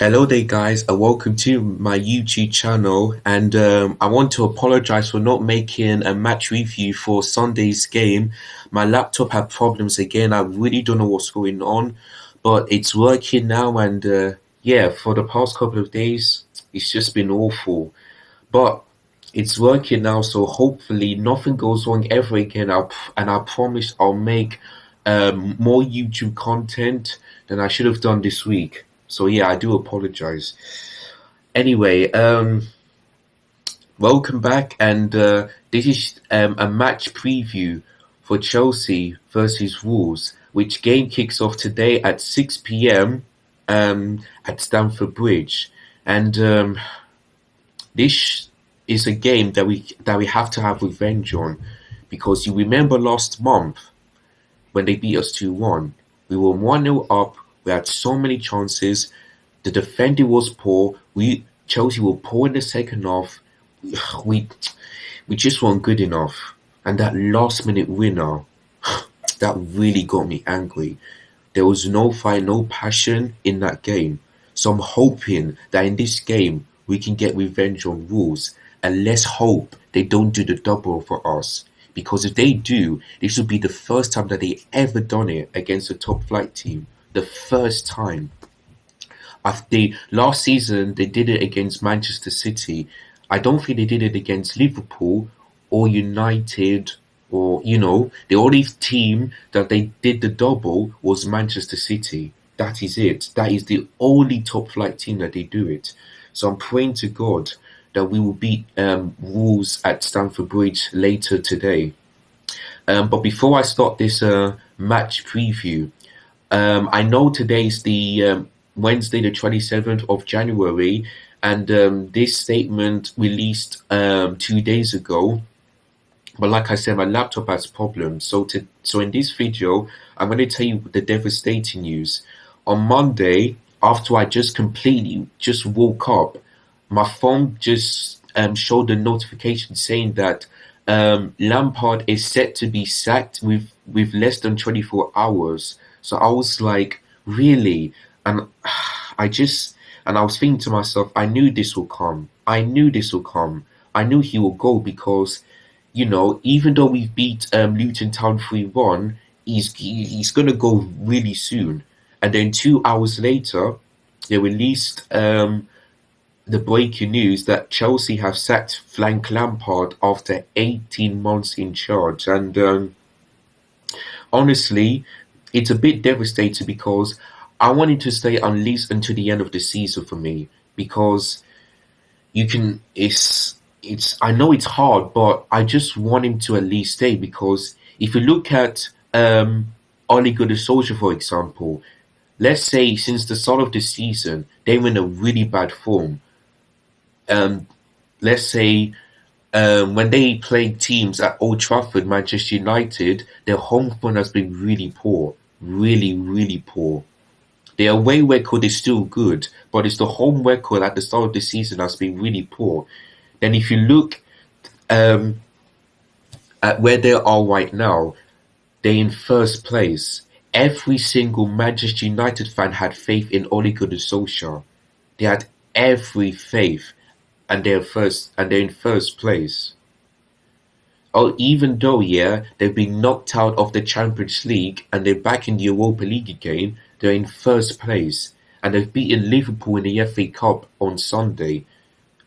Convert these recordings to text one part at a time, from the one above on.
Hello there, guys, and welcome to my YouTube channel. And I want to apologize for not making a match review for Sunday's game. My laptop had problems again. I really don't know what's going on, but it's working now. And yeah, for the past couple of days, it's just been awful. But it's working now, so hopefully nothing goes wrong ever again. And I promise I'll make more YouTube content than I should have done this week. So yeah, I do apologize. Anyway, welcome back, and this is a match preview for Chelsea versus Wolves, which game kicks off today at 6 p.m. At Stamford Bridge, and this is a game that we have to have revenge on, because you remember last month when they beat us 2-1. We were 1-0 up. We had so many chances. The defending was poor. Chelsea were poor in the second half. We we just weren't good enough. And that last minute winner, that really got me angry. There was no fight, no passion in that game. So I'm hoping that in this game we can get revenge on Wolves, and let's hope they don't do the double for us. Because if they do, this will be the first time that they ever done it against a top flight team. The first time. Last season they did it against Manchester City. I don't think they did it against Liverpool or United, or the only team that they did the double was Manchester City. That is it. That is the only top flight team that they do it. So I'm praying to God that we will beat Wolves at Stamford Bridge later today. But before I start this match preview, I know today's the Wednesday, the 27th of January, and this statement released 2 days ago. But like I said, my laptop has problems. So in this video, I'm going to tell you the devastating news. On Monday, after I completely woke up, my phone just showed a notification saying that Lampard is set to be sacked with less than 24 hours. So I was like, really? And I was thinking to myself, I knew this will come. I knew this will come. I knew he will go because, even though we've beat Luton Town 3-1, he's going to go really soon. And then 2 hours later, they released the breaking news that Chelsea have sacked Frank Lampard after 18 months in charge. And honestly, it's a bit devastating because I want him to stay at least until the end of the season for me, because I know it's hard, but I just want him to at least stay, because if you look at Ole Gunnar Solskjaer, for example, let's say since the start of the season, they were in a really bad form. Let's say when they play teams at Old Trafford, Manchester United, their home form has been really poor. Really, really poor. Their away record is still good, but it's the home record at the start of the season that's been really poor. Then if you look at where they are right now, they're in first place. Every single Manchester United fan had faith in Ole Gunnar Solskjaer. They had every faith, and they're in first place. Oh, even though, they've been knocked out of the Champions League and they're back in the Europa League again, they're in first place. And they've beaten Liverpool in the FA Cup on Sunday.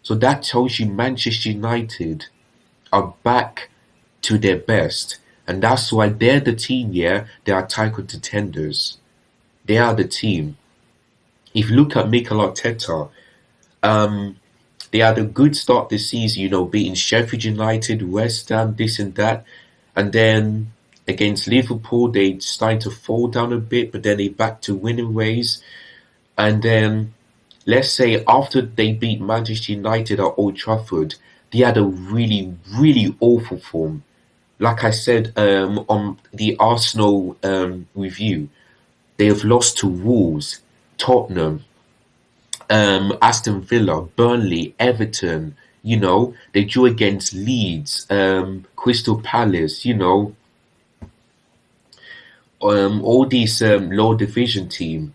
So that tells you Manchester United are back to their best. And that's why they're the team, they are title contenders. They are the team. If you look at Mikel Arteta, they had a good start this season, beating Sheffield United, West Ham, this and that. And then against Liverpool, they started to fall down a bit, but then they back to winning ways. And then, let's say, after they beat Manchester United at Old Trafford, they had a really, really awful form. Like I said on the Arsenal review, they have lost to Wolves, Tottenham, Aston Villa, Burnley, Everton. They drew against Leeds, Crystal Palace. All these low division team.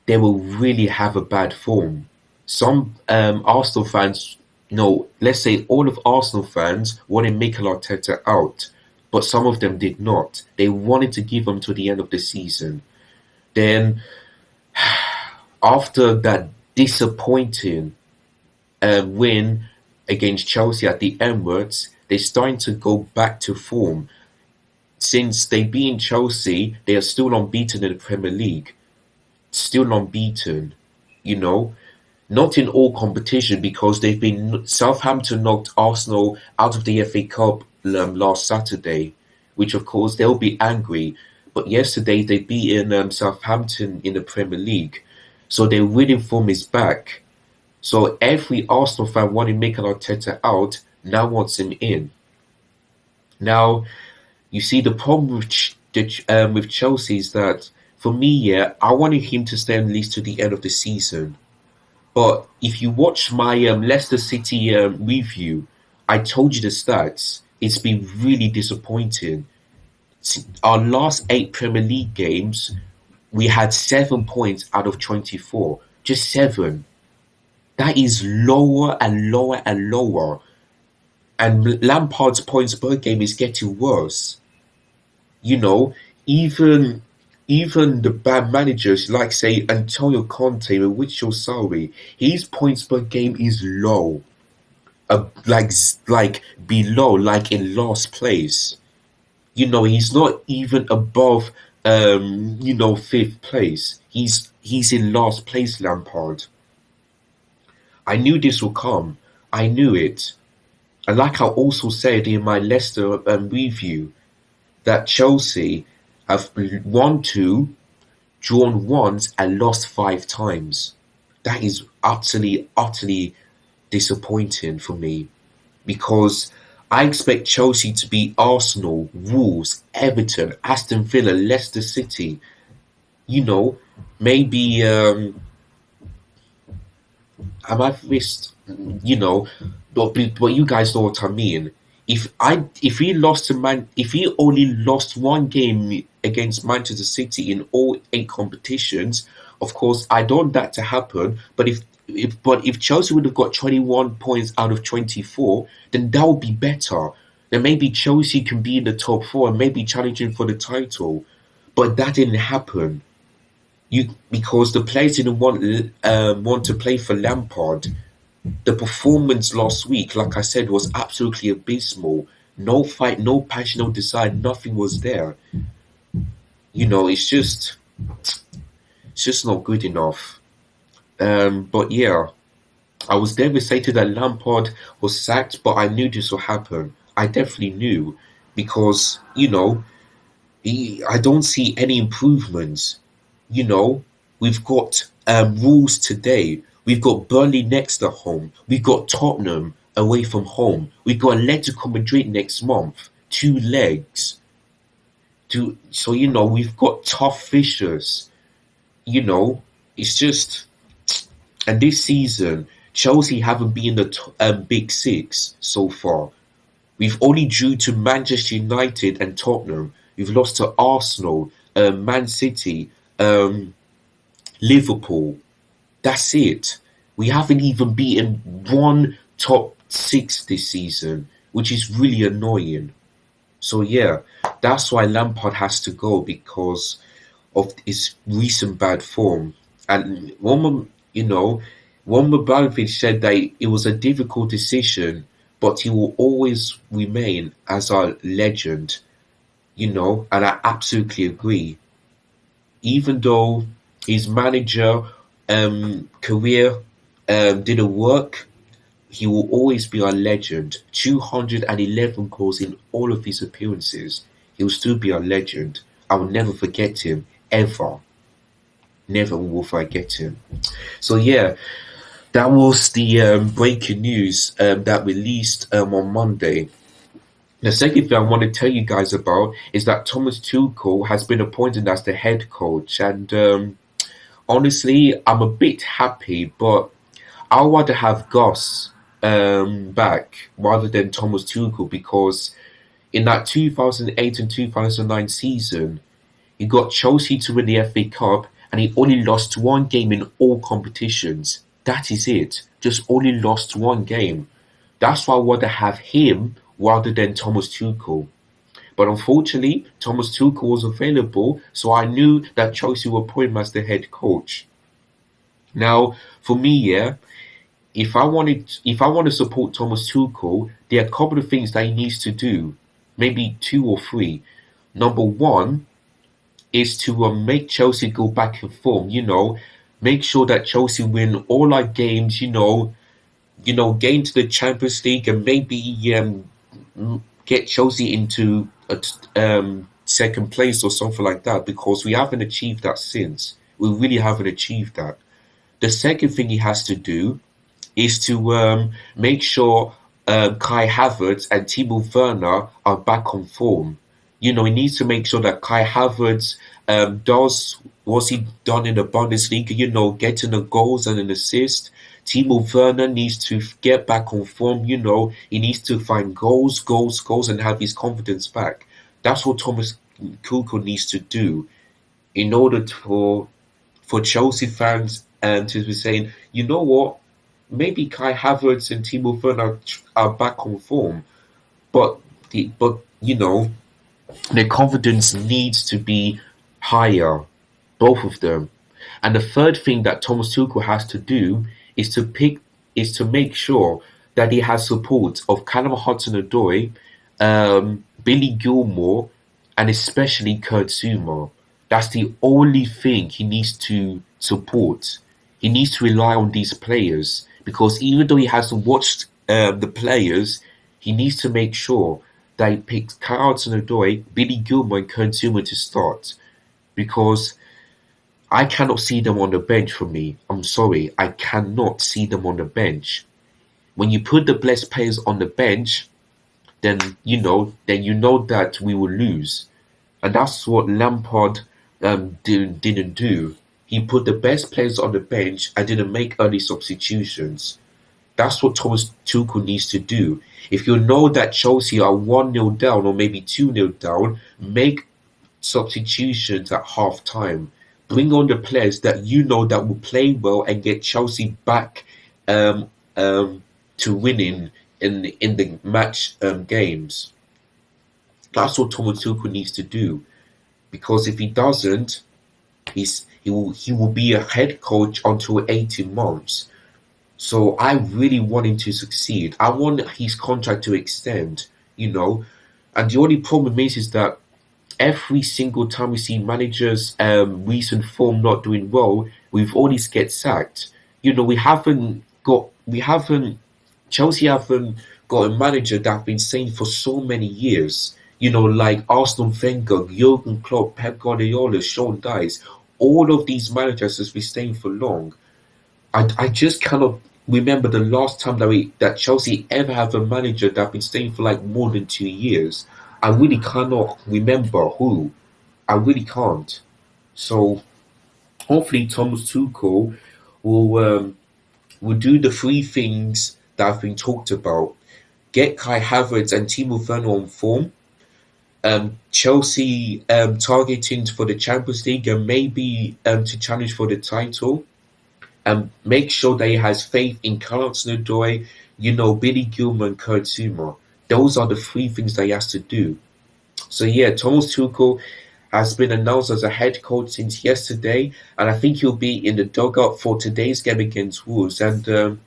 they will really have a bad form. Some Arsenal fans, no, let's say all of Arsenal fans wanted Mikel Arteta out, but some of them did not. They wanted to give him to the end of the season. Then, after that disappointing win against Chelsea at the Emirates, they're starting to go back to form. Since they beat Chelsea, they are still unbeaten in the Premier League. Still unbeaten, you know. Not in all competition because they've been Southampton knocked Arsenal out of the FA Cup last Saturday, which of course they'll be angry. But yesterday they beat Southampton in the Premier League, so their winning form is back. So every Arsenal fan wanting Mikel Arteta out now wants him in. Now you see the problem with Chelsea is that for me, yeah, I wanted him to stay at least to the end of the season. But if you watch my Leicester City review, I told you the stats. It's been really disappointing. Our last 8 Premier League games, we had 7 points out of 24. Just 7. That is lower and lower and lower. And Lampard's points per game is getting worse. You know, even even the bad managers like say Antonio Conte with Wicho Sarri, his points per game is low, like below, like in last place. You know, he's not even above fifth place. He's in last place, Lampard. I knew this would come. I knew it. And like I also said in my Leicester review, that Chelsea have won two, drawn once, and lost 5 times. That is utterly, utterly disappointing for me because I expect Chelsea to beat Arsenal, Wolves, Everton, Aston Villa, Leicester City. You know, maybe I might risk, but you guys know what I mean. If he only lost one game against Manchester City in all 8 competitions, of course I don't want that to happen. But if Chelsea would have got 21 points out of 24, then that would be better. Then maybe Chelsea can be in the top four and maybe challenging for the title. But that didn't happen. Because the players didn't want to play for Lampard. The performance last week, like I said, was absolutely abysmal. No fight, no passion, no desire, nothing was there. It's just not good enough. But yeah, I was devastated that Lampard was sacked, but I knew this would happen. I definitely knew because I don't see any improvements. We've got Wolves today. We've got Burnley next at home. We've got Tottenham away from home. We've got Atletico Madrid next month. 2 legs. So we've got tough fixtures. It's just, and this season Chelsea haven't been in the big six so far. We've only drew to Manchester United and Tottenham. We've lost to Arsenal, Man City, Liverpool. That's it. We haven't even beaten one top 6 this season, which is really annoying. So yeah, that's why Lampard has to go because of his recent bad form. And Roman Abramovich said that it was a difficult decision, but he will always remain as our legend. And I absolutely agree. Even though his manager career didn't work, he will always be our legend. 211 goals in all of his appearances. He will still be our legend. I will never forget him, ever. Never will forget him. So yeah, that was the breaking news that released on Monday. The second thing I want to tell you guys about is that Thomas Tuchel has been appointed as the head coach, and honestly, I'm a bit happy, but I'd rather have Gus back rather than Thomas Tuchel because in that 2008 and 2009 season, he got Chelsea to win the FA Cup and he only lost one game in all competitions. That is it. Just only lost one game. That's why I want to have him rather than Thomas Tuchel. But unfortunately, Thomas Tuchel was available, so I knew that Chelsea would appoint him as the head coach. Now, for me, yeah, if I want to support Thomas Tuchel, there are a couple of things that he needs to do, maybe two or three. Number one is to make Chelsea go back in form. Make sure that Chelsea win all our games. Get into the Champions League and maybe get Chelsea into second place or something like that, because we haven't achieved that since. We really haven't achieved that. The second thing he has to do is to make sure Kai Havertz and Timo Werner are back on form. He needs to make sure that Kai Havertz does what's he done in the Bundesliga, getting the goals and an assist. Timo Werner needs to get back on form. He needs to find goals, and have his confidence back. That's what Thomas Tuchel needs to do in order for Chelsea fans to be saying, you know what, maybe Kai Havertz and Timo Werner are back on form, but their confidence needs to be higher, both of them. And the third thing that Thomas Tuchel has to do is to make sure that he has support of Callum Hudson-Odoi, Billy Gilmore, and especially Kurt Zouma. That's the only thing he needs to support. He needs to rely on these players, because even though he hasn't watched the players, he needs to make sure that he picks Callum Hudson-Odoi, Billy Gilmore, and Kurt Zouma to start, because I cannot see them on the bench for me. I'm sorry, I cannot see them on the bench. When you put the best players on the bench, then you know that we will lose. And that's what Lampard didn't do. He put the best players on the bench and didn't make early substitutions. That's what Thomas Tuchel needs to do. If you know that Chelsea are 1-0 down or maybe 2-0 down, make substitutions at half time. Bring on the players that you know that will play well and get Chelsea back to winning in the match games. That's what Thomas Tuchel needs to do, because if he doesn't, he will be a head coach until 18 months. So I really want him to succeed. I want his contract to extend, and the only problem is that every single time we see managers' recent form not doing well, we've always get sacked. Chelsea haven't got a manager that's been staying for so many years. Like Arsenal, Wenger, Jurgen Klopp, Pep Guardiola, Sean Dyche. All of these managers has been staying for long. I just cannot remember the last time that Chelsea ever have a manager that's been staying for like more than 2 years. I really cannot remember who. I really can't. So hopefully Thomas Tuchel will do the three things that have been talked about. Get Kai Havertz and Timo Werner on form. Chelsea targeting for the Champions League and maybe to challenge for the title. And make sure that he has faith in Callum Hudson-Odoi, Billy Gilmore and Kurt Zouma. Those are the three things that he has to do. So yeah, Thomas Tuchel has been announced as a head coach since yesterday, and I think he'll be in the dugout for today's game against Wolves. And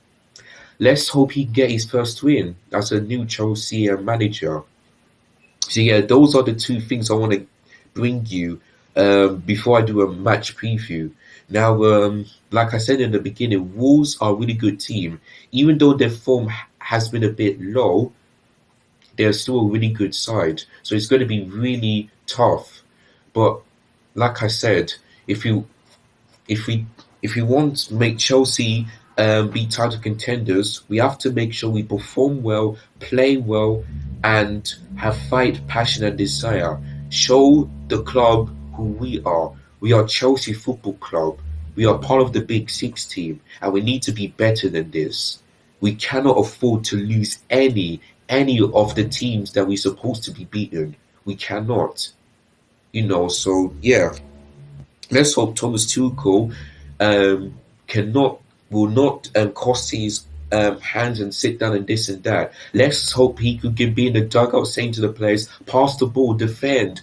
let's hope he can get his first win as a new Chelsea manager. So yeah, those are the two things I want to bring you before I do a match preview. Now, like I said in the beginning, Wolves are a really good team. Even though their form has been a bit low, they're still a really good side. So it's going to be really tough. But like I said, if we want to make Chelsea be title contenders, we have to make sure we perform well, play well, and have fight, passion, and desire. Show the club who we are. We are Chelsea Football Club. We are part of the Big Six team, and we need to be better than this. We cannot afford to lose any of the teams that we're supposed to be beaten. We cannot. So yeah. Let's hope Thomas Tuchel um, cannot will not cross his hands and sit down and this and that. Let's hope he could be in the dugout saying to the players, pass the ball, defend,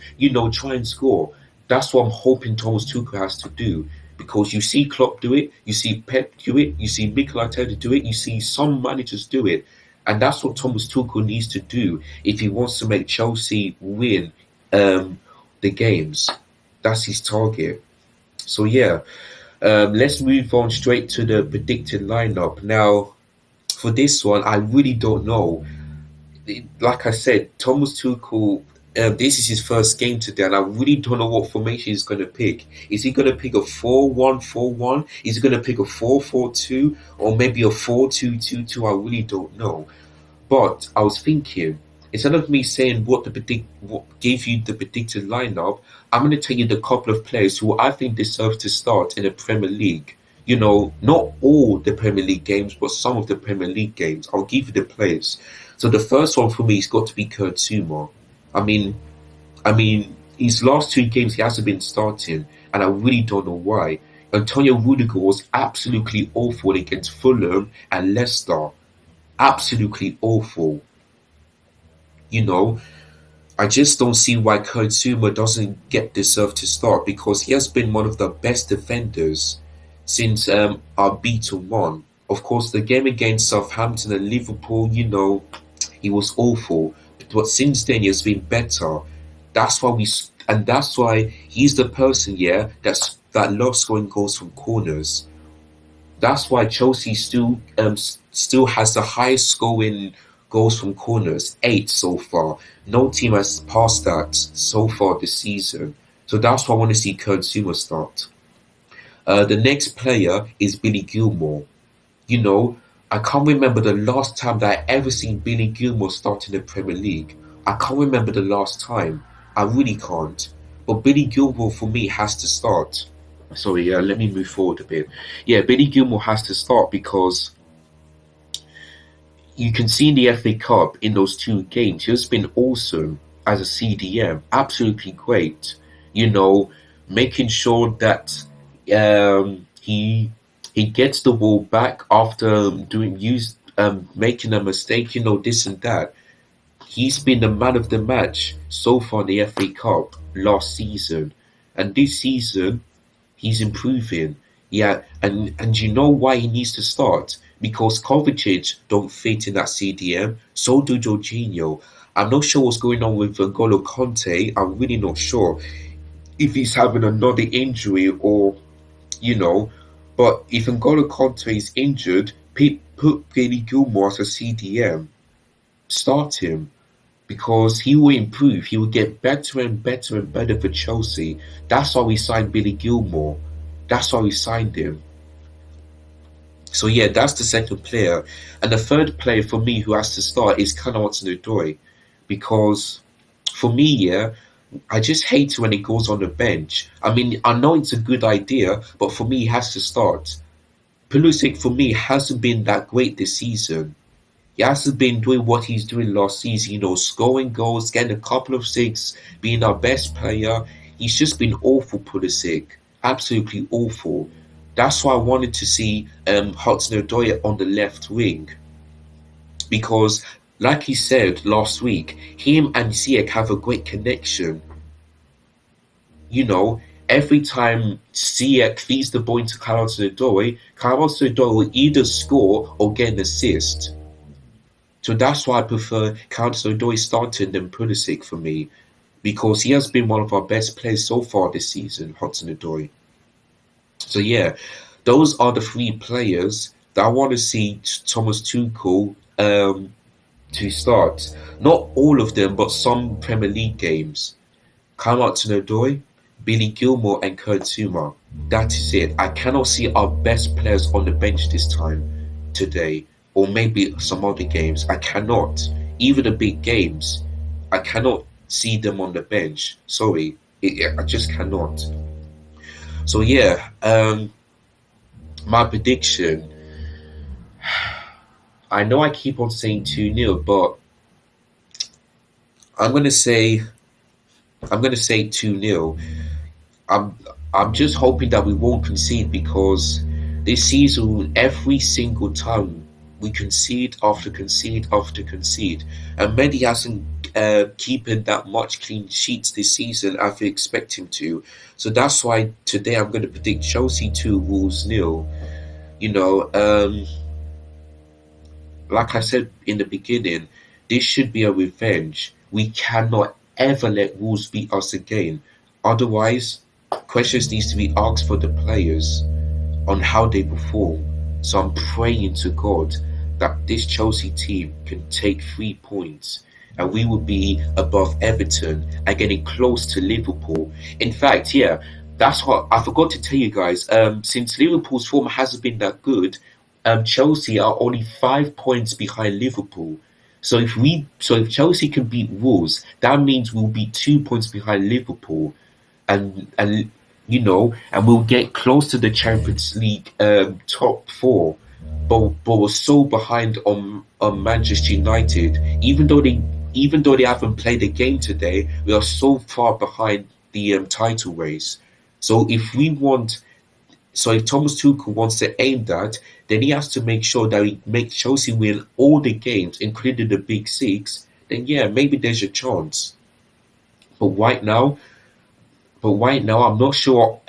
try and score. That's what I'm hoping Thomas Tuchel has to do. Because you see Klopp do it, you see Pep do it, you see Mikel Arteta do it, you see some managers do it. And that's what Thomas Tuchel needs to do if he wants to make Chelsea win the games. That's his target. So yeah, let's move on straight to the predicted lineup. Now, for this one, I really don't know. Like I said, Thomas Tuchel, this is his first game today, and I really don't know what formation he's going to pick. Is he going to pick a 4-1-4-1? Is he going to pick a 4-4-2? Or maybe a 4-2-2-2? I really don't know. But I was thinking, instead of me saying what gave you the predicted lineup, I'm going to tell you the couple of players who I think deserve to start in the Premier League. Not all the Premier League games, but some of the Premier League games. I'll give you the players. So the first one for me has got to be Kurt Zuma. I mean, his last two games he hasn't been starting, and I really don't know why. Antonio Rudiger was absolutely awful against Fulham and Leicester. Absolutely awful. You know, I just don't see why Kurt Zuma doesn't get deserved to start because he has been one of the best defenders since our beaten one. Of course, the game against Southampton and Liverpool, he was awful. But since then, he has been better. That's why that's why he's the person, yeah, that loves scoring goals from corners. That's why Chelsea still has the highest scoring goals from corners, 8 so far. No team has passed that so far this season. So that's why I want to see Kurt Zuma start. The next player is Billy Gilmore. I can't remember the last time that I ever seen Billy Gilmore start in the Premier League. I can't remember the last time. I really can't. But Billy Gilmore for me has to start. Sorry, yeah, let me move forward a bit. Yeah, Billy Gilmore has to start because you can see in the FA Cup in those two games, he's been awesome as a CDM, absolutely great. Making sure that he gets the ball back after making a mistake, this and that. He's been the man of the match so far in the FA Cup last season, and this season he's improving. Yeah, and you know why he needs to start? Because Kovacic don't fit in that CDM. So do Jorginho. I'm not sure what's going on with N'Golo Conte. I'm really not sure if he's having another injury or, But if N'Golo Conte is injured, put Billy Gilmore as a CDM. Start him because he will improve. He will get better and better and better for Chelsea. That's why we signed Billy Gilmore. That's why we signed him. So yeah, that's the second player. And the third player for me who has to start is Connor Hudson-Odoi. Because for me, yeah, I just hate it when he goes on the bench. I mean, I know it's a good idea, but for me, he has to start. Pulisic, for me, hasn't been that great this season. He hasn't been doing what he's doing last season, scoring goals, getting a couple of assists, being our best player. He's just been awful, Pulisic. Absolutely awful. That's why I wanted to see Hudson-Odoi on the left wing. Because, like he said last week, him and Ziyech have a great connection. Every time Ziyech feeds the ball into Carlos Hudson-Odoi will either score or get an assist. So that's why I prefer Hudson-Odoi starting than Pulisic for me, because he has been one of our best players so far this season, Hudson-Odoi. So yeah, those are the three players that I want to see Thomas Tuchel to start. Not all of them, but some Premier League games. Hudson-Odoi, Billy Gilmore and Kurt Zuma. That is it. I cannot see our best players on the bench this time today, or maybe some other games. I cannot. Even the big games, I cannot see them on the bench. Sorry, I just cannot. So yeah, my prediction. I know I keep on saying 2-0, but I'm gonna say 2-0. I'm just hoping that we won't concede, because this season, every single time we concede after concede after concede, and Mendy hasn't keeping that much clean sheets this season as we expect him to. So that's why today I'm going to predict Chelsea 2, Wolves nil. You know, like I said in the beginning, this should be a revenge. We cannot ever let Wolves beat us again. Otherwise, questions needs to be asked for the players on how they perform. So I'm praying to God that this Chelsea team can take 3 points and we will be above Everton and getting close to Liverpool. In fact, yeah, that's what I forgot to tell you guys. Since Liverpool's form hasn't been that good, Chelsea are only 5 points behind Liverpool. So if Chelsea can beat Wolves, that means we'll be 2 points behind Liverpool, and and we'll get close to the Champions League top four. But we're so behind on Manchester United. Even though they haven't played a game today, we are so far behind the title race. So if we want, so if Thomas Tuchel wants to aim that, then he has to make sure that he makes Chelsea win all the games, including the Big Six. Then yeah, maybe there's a chance. But right now, I'm not sure.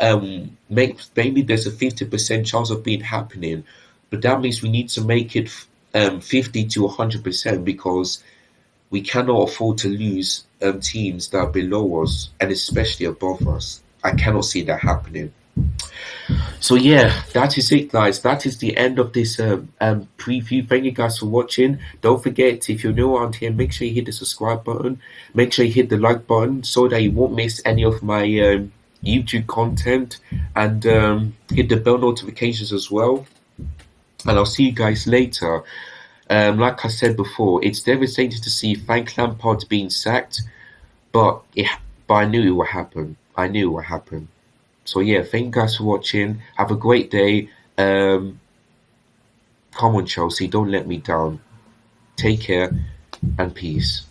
Maybe there's a 50% chance of being happening, but that means we need to make it 50 to 100%, because we cannot afford to lose teams that are below us and especially above us. I cannot see that happening. So yeah, that is it, guys. That is the end of this preview. Thank you guys for watching. Don't forget, if you're new around here, make sure you hit the subscribe button. Make sure you hit the like button so that you won't miss any of my YouTube content, and hit the bell notifications as well. And I'll see you guys later. Like I said before, it's devastating to see Frank Lampard being sacked, but I knew it would happen. I knew it would happen. So yeah, thank you guys for watching. Have a great day. Come on, Chelsea, don't let me down. Take care and peace.